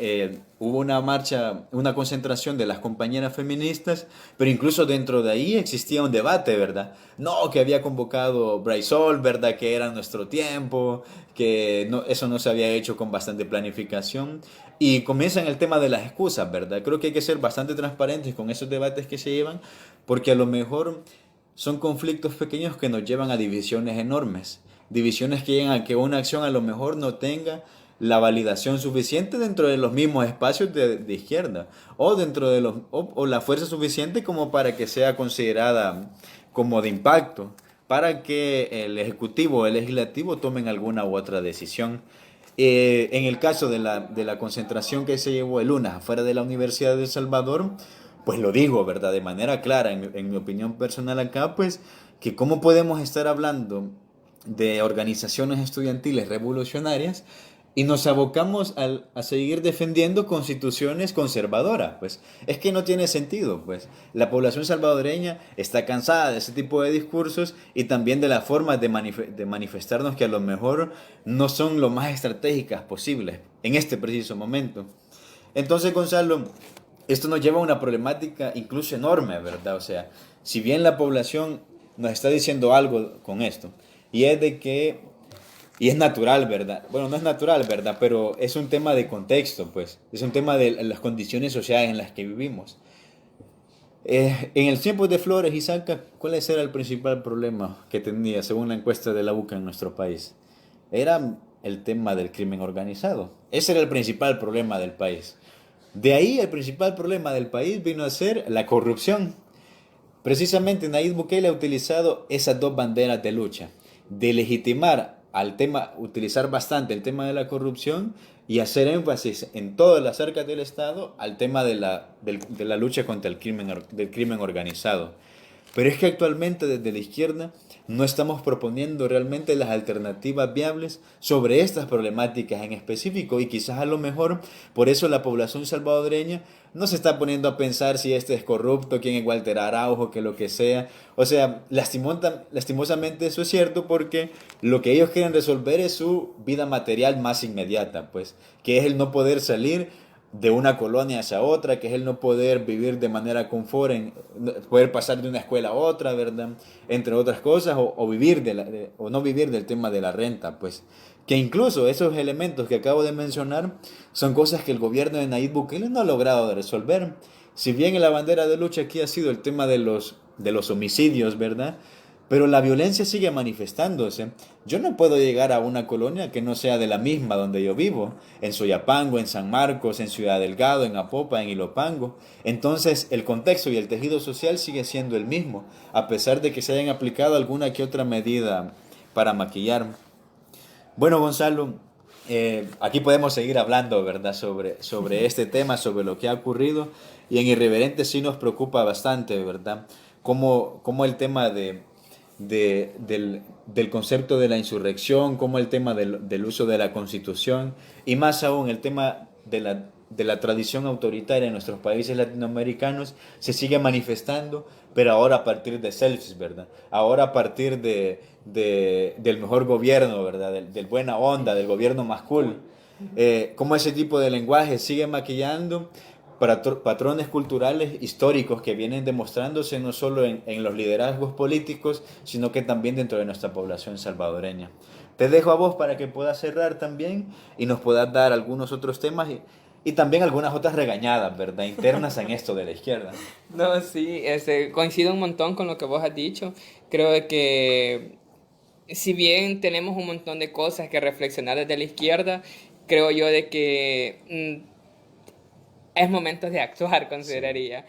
hubo una marcha, una concentración de las compañeras feministas, pero incluso dentro de ahí existía un debate, ¿verdad? No, que había convocado Braisol, ¿verdad? Que era nuestro tiempo, que no, eso no se había hecho con bastante planificación. Y comienzan el tema de las excusas, ¿verdad? Creo que hay que ser bastante transparentes con esos debates que se llevan, porque a lo mejor son conflictos pequeños que nos llevan a divisiones enormes. Divisiones que llegan a que una acción a lo mejor no tenga la validación suficiente dentro de los mismos espacios de izquierda o dentro de o la fuerza suficiente como para que sea considerada como de impacto para que el ejecutivo o el legislativo tomen alguna u otra decisión. En el caso de la concentración que se llevó el lunes afuera de la Universidad de El Salvador, pues lo digo, ¿verdad? De manera clara, en mi opinión personal acá, pues que cómo podemos estar hablando de organizaciones estudiantiles revolucionarias y nos abocamos a seguir defendiendo constituciones conservadoras, pues es que no tiene sentido, pues la población salvadoreña está cansada de ese tipo de discursos y también de las formas de manifestarnos que a lo mejor no son lo más estratégicas posibles en este preciso momento. Entonces, Gonzalo, esto nos lleva a una problemática incluso enorme, ¿verdad? O sea, si bien la población nos está diciendo algo con esto, y es de que y es natural, ¿verdad? Bueno, no es natural, ¿verdad? Pero es un tema de contexto, pues. Es un tema de las condiciones sociales en las que vivimos. En el tiempo de Flores y Saca, ¿cuál era el principal problema que tenía, según la encuesta de la UCA en nuestro país? Era el tema del crimen organizado. Ese era el principal problema del país. De ahí el principal problema del país vino a ser la corrupción. Precisamente Nayib Bukele ha utilizado esas dos banderas de lucha, de legitimar al tema, utilizar bastante el tema de la corrupción y hacer énfasis en todas las arcas del Estado al tema de la lucha contra del crimen organizado. Pero es que actualmente desde la izquierda no estamos proponiendo realmente las alternativas viables sobre estas problemáticas en específico y quizás a lo mejor por eso la población salvadoreña no se está poniendo a pensar si este es corrupto, quién es Walter Araujo, que lo que sea. O sea, lastimosamente eso es cierto porque lo que ellos quieren resolver es su vida material más inmediata, pues, que es el no poder salir de una colonia hacia otra, que es el no poder vivir de manera confort, poder pasar de una escuela a otra, ¿verdad? Entre otras cosas, o vivir o no vivir del tema de la renta, pues. Que incluso esos elementos que acabo de mencionar son cosas que el gobierno de Nayib Bukele no ha logrado resolver. Si bien la bandera de lucha aquí ha sido el tema de los homicidios, ¿verdad? Pero la violencia sigue manifestándose. Yo no puedo llegar a una colonia que no sea de la misma donde yo vivo, en Soyapango, en San Marcos, en Ciudad Delgado, en Apopa, en Ilopango. Entonces el contexto y el tejido social sigue siendo el mismo, a pesar de que se hayan aplicado alguna que otra medida para maquillar. Bueno, Gonzalo, aquí podemos seguir hablando, ¿verdad?, sobre este tema, sobre lo que ha ocurrido, y en Irreverente sí nos preocupa bastante, ¿verdad?, cómo el tema del concepto de la insurrección, como el tema del uso de la Constitución y más aún el tema de la tradición autoritaria en nuestros países latinoamericanos se sigue manifestando, pero ahora a partir de selfies, ¿verdad? Ahora a partir del mejor gobierno, ¿verdad? Del buena onda, del gobierno más cool. Cómo ese tipo de lenguaje sigue maquillando patrones culturales históricos que vienen demostrándose no solo en los liderazgos políticos, sino que también dentro de nuestra población salvadoreña. Te dejo a vos para que puedas cerrar también y nos puedas dar algunos otros temas y también algunas otras regañadas, ¿verdad? Internas en esto de la izquierda. No, sí, coincido un montón con lo que vos has dicho. Creo que si bien tenemos un montón de cosas que reflexionar desde la izquierda, creo yo de que es momento de actuar, consideraría.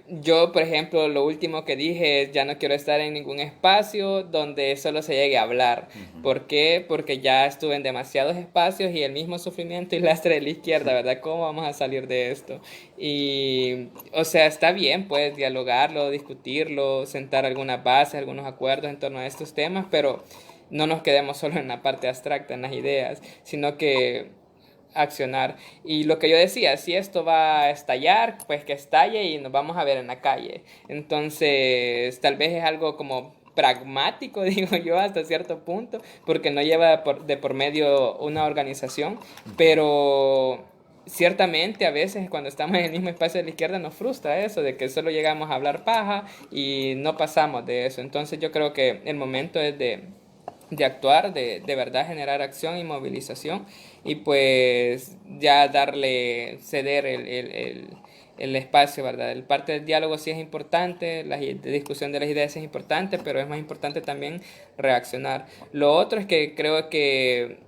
Yo, por ejemplo, lo último que dije es ya no quiero estar en ningún espacio donde solo se llegue a hablar. ¿Por qué? Porque ya estuve en demasiados espacios y el mismo sufrimiento y lastre de la izquierda, ¿verdad? ¿Cómo vamos a salir de esto? Y, o sea, está bien, pues, dialogarlo, discutirlo, sentar algunas bases, algunos acuerdos en torno a estos temas, pero no nos quedemos solo en la parte abstracta, en las ideas, sino que accionar. Y lo que yo decía, si esto va a estallar, pues que estalle y nos vamos a ver en la calle. Entonces, tal vez es algo como pragmático, digo yo, hasta cierto punto, porque no lleva de por medio una organización, pero ciertamente a veces cuando estamos en el mismo espacio de la izquierda nos frustra eso, de que solo llegamos a hablar paja y no pasamos de eso. Entonces yo creo que el momento es de actuar, de verdad generar acción y movilización y pues ya ceder el espacio, ¿verdad? El parte del diálogo sí es importante, la discusión de las ideas es importante, pero es más importante también reaccionar. Lo otro es que creo que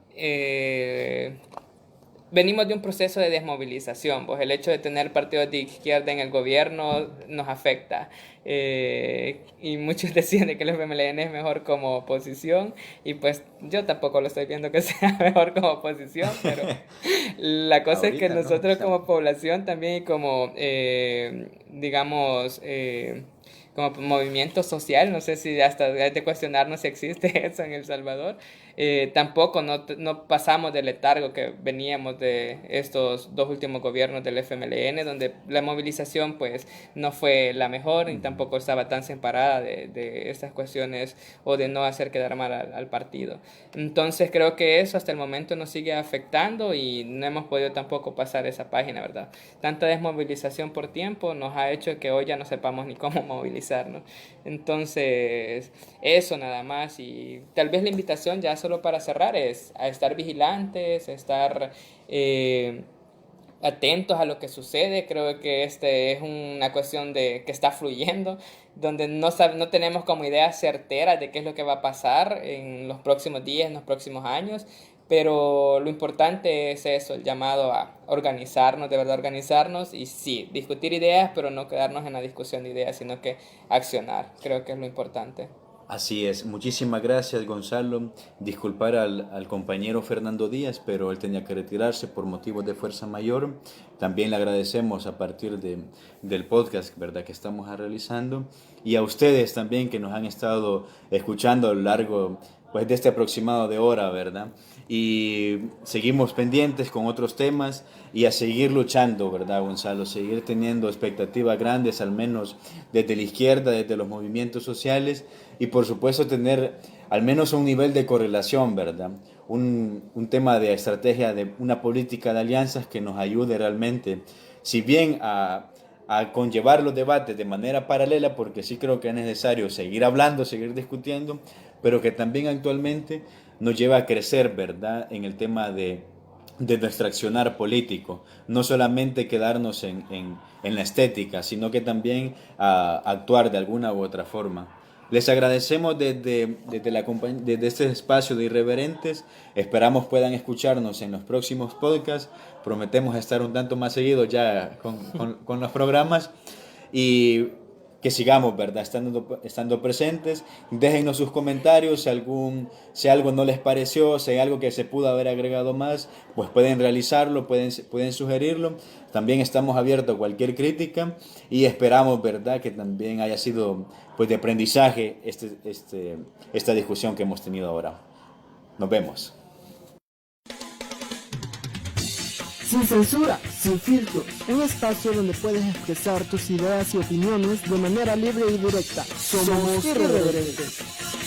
venimos de un proceso de desmovilización, pues el hecho de tener partidos de izquierda en el gobierno nos afecta. Y muchos decían de que el FMLN es mejor como oposición y pues yo tampoco lo estoy viendo que sea mejor como oposición, pero la cosa es que nosotros como población también y como digamos como movimiento social, no sé si hasta hay de cuestionarnos si existe eso en El Salvador, tampoco no pasamos del letargo que veníamos de estos dos últimos gobiernos del FMLN, donde la movilización pues no fue la mejor y tampoco estaba tan separada de estas cuestiones o de no hacer quedar mal al partido. Entonces creo que eso hasta el momento nos sigue afectando y no hemos podido tampoco pasar esa página, ¿verdad? Tanta desmovilización por tiempo nos ha hecho que hoy ya no sepamos ni cómo movilizarnos. Entonces, eso nada más y tal vez la invitación ya solo para cerrar es a estar vigilantes, a estar atentos a lo que sucede. Creo que es una cuestión de que está fluyendo, donde no tenemos como ideas certeras de qué es lo que va a pasar en los próximos días, en los próximos años, pero lo importante es eso, el llamado a organizarnos, de verdad organizarnos y sí, discutir ideas, pero no quedarnos en la discusión de ideas, sino que accionar, creo que es lo importante. Así es, muchísimas gracias Gonzalo. Disculpar al compañero Fernando Díaz, pero él tenía que retirarse por motivos de fuerza mayor. También le agradecemos a partir del podcast, ¿verdad?, que estamos realizando. Y a ustedes también que nos han estado escuchando a lo largo pues, de este aproximado de hora, ¿verdad? Y seguimos pendientes con otros temas y a seguir luchando, ¿verdad, Gonzalo? Seguir teniendo expectativas grandes, al menos desde la izquierda, desde los movimientos sociales y por supuesto tener al menos un nivel de correlación, ¿verdad? Un tema de estrategia, de una política de alianzas que nos ayude realmente, si bien a conllevar los debates de manera paralela, porque sí creo que es necesario seguir hablando, seguir discutiendo, pero que también actualmente nos lleva a crecer, ¿verdad?, en el tema de nuestro accionar político, no solamente quedarnos en la estética, sino que también a actuar de alguna u otra forma. Les agradecemos desde este espacio de Irreverentes, esperamos puedan escucharnos en los próximos podcasts, prometemos estar un tanto más seguidos ya con los programas y que sigamos, ¿verdad?, estando presentes. Déjennos sus comentarios, si algo no les pareció, si hay algo que se pudo haber agregado más, pues pueden realizarlo, pueden sugerirlo. También estamos abiertos a cualquier crítica y esperamos, ¿verdad?, que también haya sido pues, de aprendizaje esta discusión que hemos tenido ahora. Nos vemos. Sin censura, sin filtros, un espacio donde puedes expresar tus ideas y opiniones de manera libre y directa. Somos irreverentes.